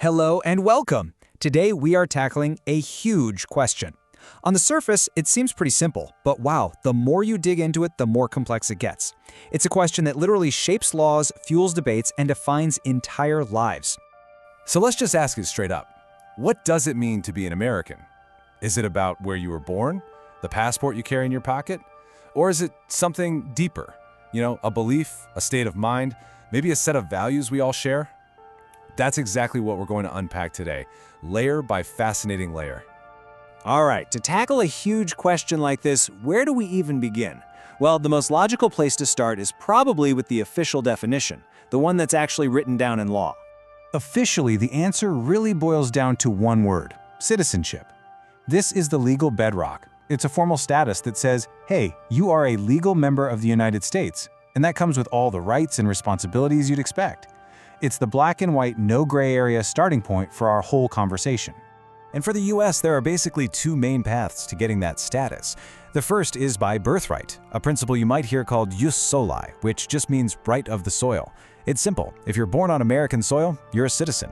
Hello and welcome. Today we are tackling a huge question. On the surface, it seems pretty simple, but wow, the more you dig into it, the more complex it gets. It's a question that literally shapes laws, fuels debates, and defines entire lives. So let's just ask it straight up. What does it mean to be an American? Is it about where you were born, the passport you carry in your pocket? Or is it something deeper? A belief, a state of mind, maybe a set of values we all share? That's exactly what we're going to unpack today, layer by fascinating layer. All right, to tackle a huge question like this, where do we even begin? Well, the most logical place to start is probably with the official definition, the one that's actually written down in law. Officially, the answer really boils down to one word: citizenship. This is the legal bedrock. It's a formal status that says, hey, you are a legal member of the United States, and that comes with all the rights and responsibilities you'd expect. It's the black and white, no gray area starting point for our whole conversation. And for the US, there are basically two main paths to getting that status. The first is by birthright, a principle you might hear called jus soli, which just means right of the soil. It's simple. If you're born on American soil, you're a citizen.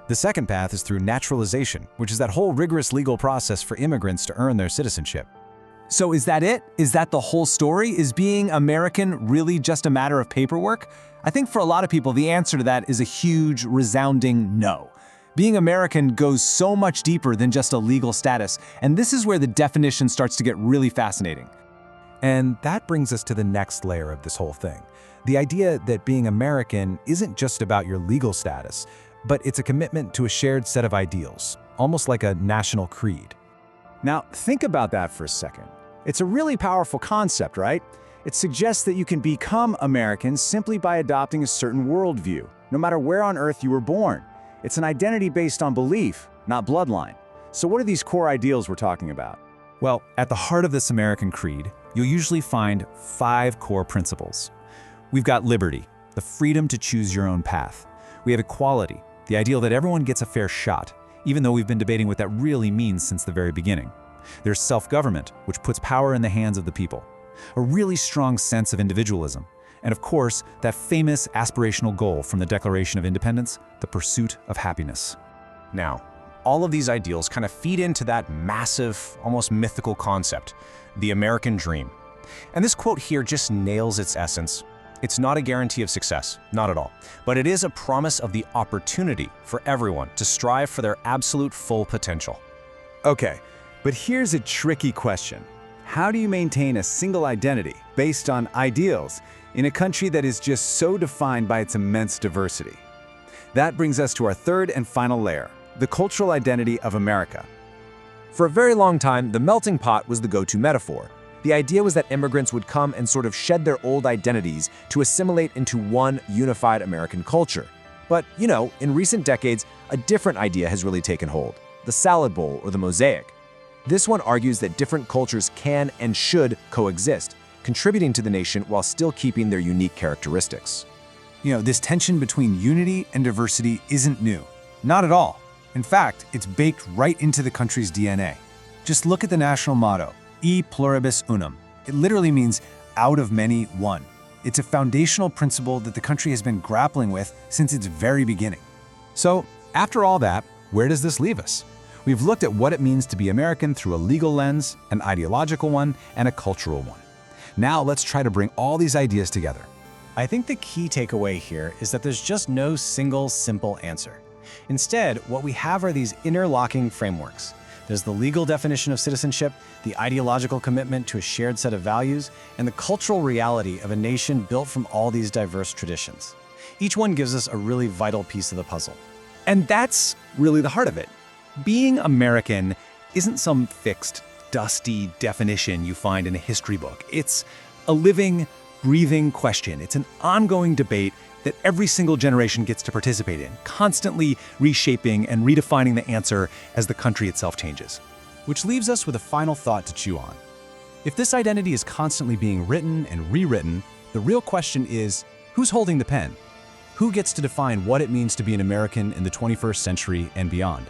The second path is through naturalization, which is that whole rigorous legal process for immigrants to earn their citizenship. So is that it? Is that the whole story? Is being American really just a matter of paperwork? I think for a lot of people, the answer to that is a huge, resounding no. Being American goes so much deeper than just a legal status, and this is where the definition starts to get really fascinating. And that brings us to the next layer of this whole thing. The idea that being American isn't just about your legal status, but it's a commitment to a shared set of ideals, almost like a national creed. Now, think about that for a second. It's a really powerful concept, right? It suggests that you can become American simply by adopting a certain worldview, no matter where on earth you were born. It's an identity based on belief, not bloodline. So what are these core ideals we're talking about? Well, at the heart of this American creed, you'll usually find 5 core principles. We've got liberty, the freedom to choose your own path. We have equality, the ideal that everyone gets a fair shot, even though we've been debating what that really means since the very beginning. There's self-government, which puts power in the hands of the people. A really strong sense of individualism. And of course, that famous aspirational goal from the Declaration of Independence, the pursuit of happiness. Now, all of these ideals kind of feed into that massive, almost mythical concept, the American dream. And this quote here just nails its essence. It's not a guarantee of success, not at all, but it is a promise of the opportunity for everyone to strive for their absolute full potential. Okay, but here's a tricky question. How do you maintain a single identity based on ideals in a country that is just so defined by its immense diversity? That brings us to our third and final layer, the cultural identity of America. For a very long time, the melting pot was the go-to metaphor. The idea was that immigrants would come and sort of shed their old identities to assimilate into one unified American culture. But, in recent decades, a different idea has really taken hold: the salad bowl or the mosaic. This one argues that different cultures can and should coexist, contributing to the nation while still keeping their unique characteristics. This tension between unity and diversity isn't new. Not at all. In fact, it's baked right into the country's DNA. Just look at the national motto, E pluribus unum. It literally means out of many, one. It's a foundational principle that the country has been grappling with since its very beginning. So, after all that, where does this leave us? We've looked at what it means to be American through a legal lens, an ideological one, and a cultural one. Now let's try to bring all these ideas together. I think the key takeaway here is that there's just no single, simple answer. Instead, what we have are these interlocking frameworks. There's the legal definition of citizenship, the ideological commitment to a shared set of values, and the cultural reality of a nation built from all these diverse traditions. Each one gives us a really vital piece of the puzzle. And that's really the heart of it. Being American isn't some fixed, dusty definition you find in a history book. It's a living, breathing question. It's an ongoing debate that every single generation gets to participate in, constantly reshaping and redefining the answer as the country itself changes. Which leaves us with a final thought to chew on. If this identity is constantly being written and rewritten, the real question is, who's holding the pen? Who gets to define what it means to be an American in the 21st century and beyond?